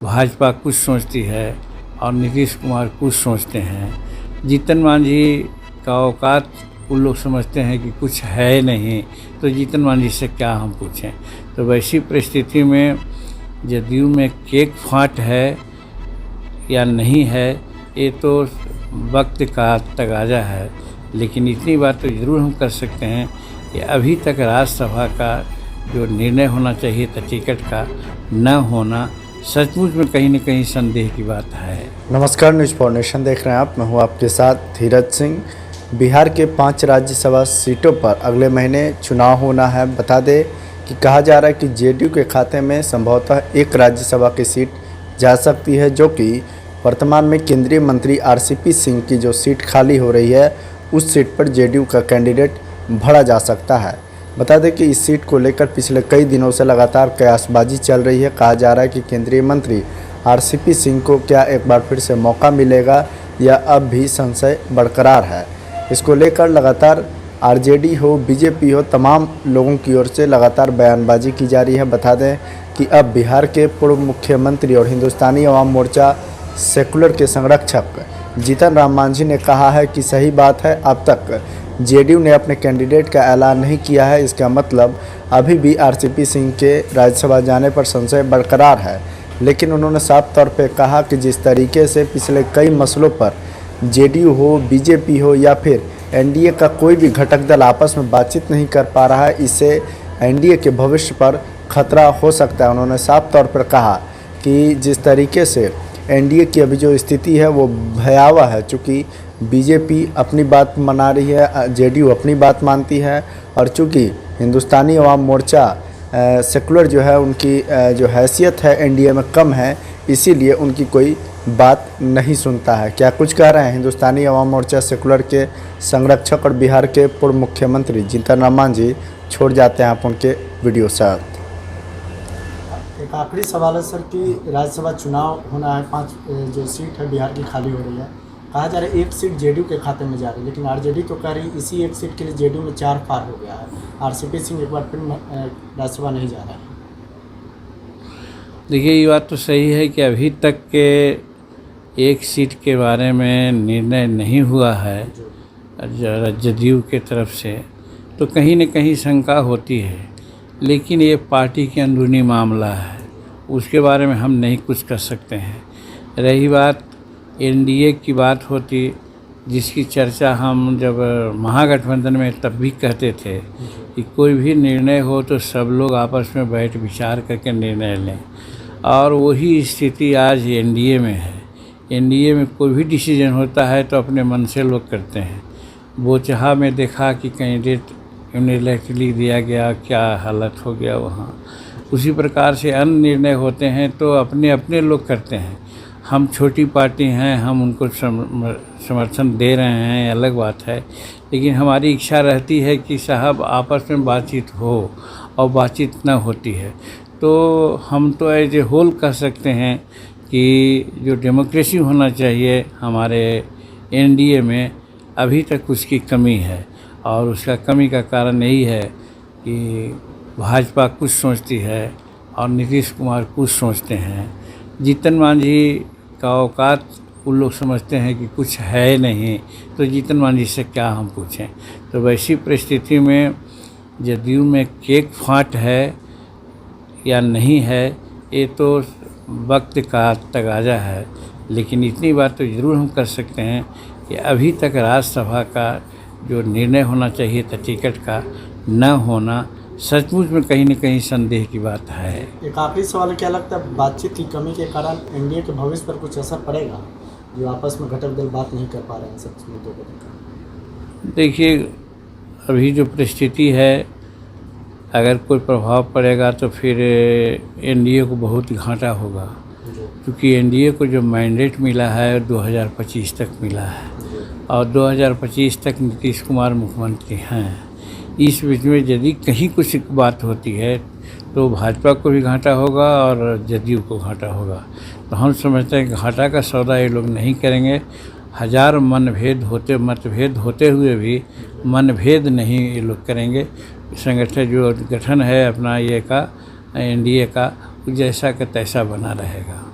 भाजपा कुछ सोचती है और नीतीश कुमार कुछ सोचते हैं। जीतन मांझी का औकात उन लोग समझते हैं कि कुछ है नहीं, तो जीतन मांझी से क्या हम पूछें। तो वैसी परिस्थिति में जदयू में केक फाट है या नहीं है, ये तो वक्त का तगाजा है। लेकिन इतनी बात तो ज़रूर हम कर सकते हैं कि अभी तक राज्यसभा का जो निर्णय होना चाहिए था टिकट का न होना, सचमुच में कहीं न कहीं संदेह की बात है। नमस्कार, न्यूज़ फॉर देख रहे हैं आप। मैं हूं आपके साथ धीरज सिंह। बिहार के 5 राज्यसभा सीटों पर अगले महीने चुनाव होना है। बता दें कि कहा जा रहा है कि जेडीयू के खाते में संभवतः एक राज्यसभा की सीट जा सकती है, जो कि वर्तमान में केंद्रीय मंत्री आरसीपी सिंह की जो सीट खाली हो रही है, उस सीट पर जेडीयू का कैंडिडेट भरा जा सकता है। बता दें कि इस सीट को लेकर पिछले कई दिनों से लगातार कयासबाजी चल रही है। कहा जा रहा है कि केंद्रीय मंत्री आरसीपी सिंह को क्या एक बार फिर से मौका मिलेगा या अब भी संशय बरकरार है। इसको लेकर लगातार आरजेडी हो, बीजेपी हो, तमाम लोगों की ओर से लगातार बयानबाजी की जा रही है। बता दें कि अब बिहार के पूर्व मुख्यमंत्री और हिंदुस्तानी अवाम मोर्चा सेकुलर के संरक्षक जीतन राम मांझी ने कहा है कि सही बात है, अब तक जेडीयू ने अपने कैंडिडेट का ऐलान नहीं किया है। इसका मतलब अभी भी आरसीपी सिंह के राज्यसभा जाने पर संशय बरकरार है। लेकिन उन्होंने साफ तौर पे कहा कि जिस तरीके से पिछले कई मसलों पर जेडीयू हो, बीजेपी हो या फिर एनडीए का कोई भी घटक दल आपस में बातचीत नहीं कर पा रहा है, इससे एनडीए के भविष्य पर खतरा हो सकता है। उन्होंने साफ तौर पर कहा कि जिस तरीके से एनडीए की अभी जो स्थिति है वो भयावह है, चूँकि बीजेपी अपनी बात मना रही है, जेडीयू अपनी बात मानती है, और चूँकि हिंदुस्तानी अवाम मोर्चा सेकुलर जो है उनकी जो हैसियत है एनडीए में कम है, इसीलिए उनकी कोई बात नहीं सुनता है। क्या कुछ कह रहे हैं हिंदुस्तानी अवाम मोर्चा सेकुलर के संरक्षक और बिहार के पूर्व मुख्यमंत्री जीतन राम मांझी। छोड़ जाते हैं आप उनके वीडियो साथ। एक आखिरी सवाल है सर कि राज्यसभा चुनाव होना है, 5 जो सीट है बिहार की खाली हो रही है। कहा जा रहा है एक सीट जेडीयू के खाते में जा रही है, लेकिन आरजेडी तो कह रही इसी एक सीट के लिए जेडीयू में 4 पार हो गया है। आरसीपी सिंह एक बार फिर राज्यसभा नहीं जा रहा है। देखिए, ये बात तो सही है कि अभी तक के एक सीट के बारे में निर्णय नहीं हुआ है जदयू के तरफ से, तो कहीं न कहीं शंका होती है। लेकिन ये पार्टी के अंदरूनी मामला है, उसके बारे में हम नहीं कुछ कर सकते हैं। रही बात एनडीए की बात होती, जिसकी चर्चा हम जब महागठबंधन में तब भी कहते थे कि कोई भी निर्णय हो तो सब लोग आपस में बैठ विचार करके निर्णय लें, और वही स्थिति आज एनडीए में है। एनडीए में कोई भी डिसीजन होता है तो अपने मन से लोग करते हैं। बोचहा में देखा कि कैंडिडेट यूनिलैटरली दिया गया, क्या हालत हो गया वहाँ। उसी प्रकार से अन्य निर्णय होते हैं तो अपने अपने लोग करते हैं। हम छोटी पार्टी हैं, हम उनको समर्थन दे रहे हैं, अलग बात है। लेकिन हमारी इच्छा रहती है कि साहब आपस में बातचीत हो, और बातचीत न होती है तो हम तो एज ए होल कह सकते हैं कि जो डेमोक्रेसी होना चाहिए हमारे एनडीए में, अभी तक उसकी कमी है। और उसका कमी का कारण यही है कि भाजपा कुछ सोचती है और नीतीश कुमार कुछ सोचते हैं। जीतन मांझी का औकात उन लोग समझते हैं कि कुछ है नहीं, तो जीतन मांझी से क्या हम पूछें। तो वैसी परिस्थिति में जदयू में केक फाट है या नहीं है, ये तो वक्त का तगाजा है। लेकिन इतनी बात तो ज़रूर हम कर सकते हैं कि अभी तक राज्यसभा का जो निर्णय होना चाहिए था टिकट का न होना, सचमुच में कहीं न कहीं संदेह की बात है। एक आखिरी सवाल, क्या लगता है बातचीत की कमी के कारण एनडीए के भविष्य पर कुछ असर पड़ेगा, जो आपस में घटक दल बात नहीं कर पा रहे हैं सब मुद्दों को लेकर? देखिए, अभी जो परिस्थिति है, अगर कोई प्रभाव पड़ेगा तो फिर एनडीए को बहुत घाटा होगा, क्योंकि एनडीए को जो मैंडेट मिला है 2025 तक मिला है, और 2025 तक नीतीश कुमार मुख्यमंत्री हैं। इस बीच में यदि कहीं कुछ बात होती है तो भाजपा को भी घाटा होगा और जदयू को घाटा होगा। तो हम समझते हैं कि घाटा का सौदा ये लोग नहीं करेंगे। हजार मतभेद होते हुए भी मनभेद नहीं ये लोग करेंगे। संगठन जो गठन है अपना ये का एनडीए का, जैसा का तैसा बना रहेगा।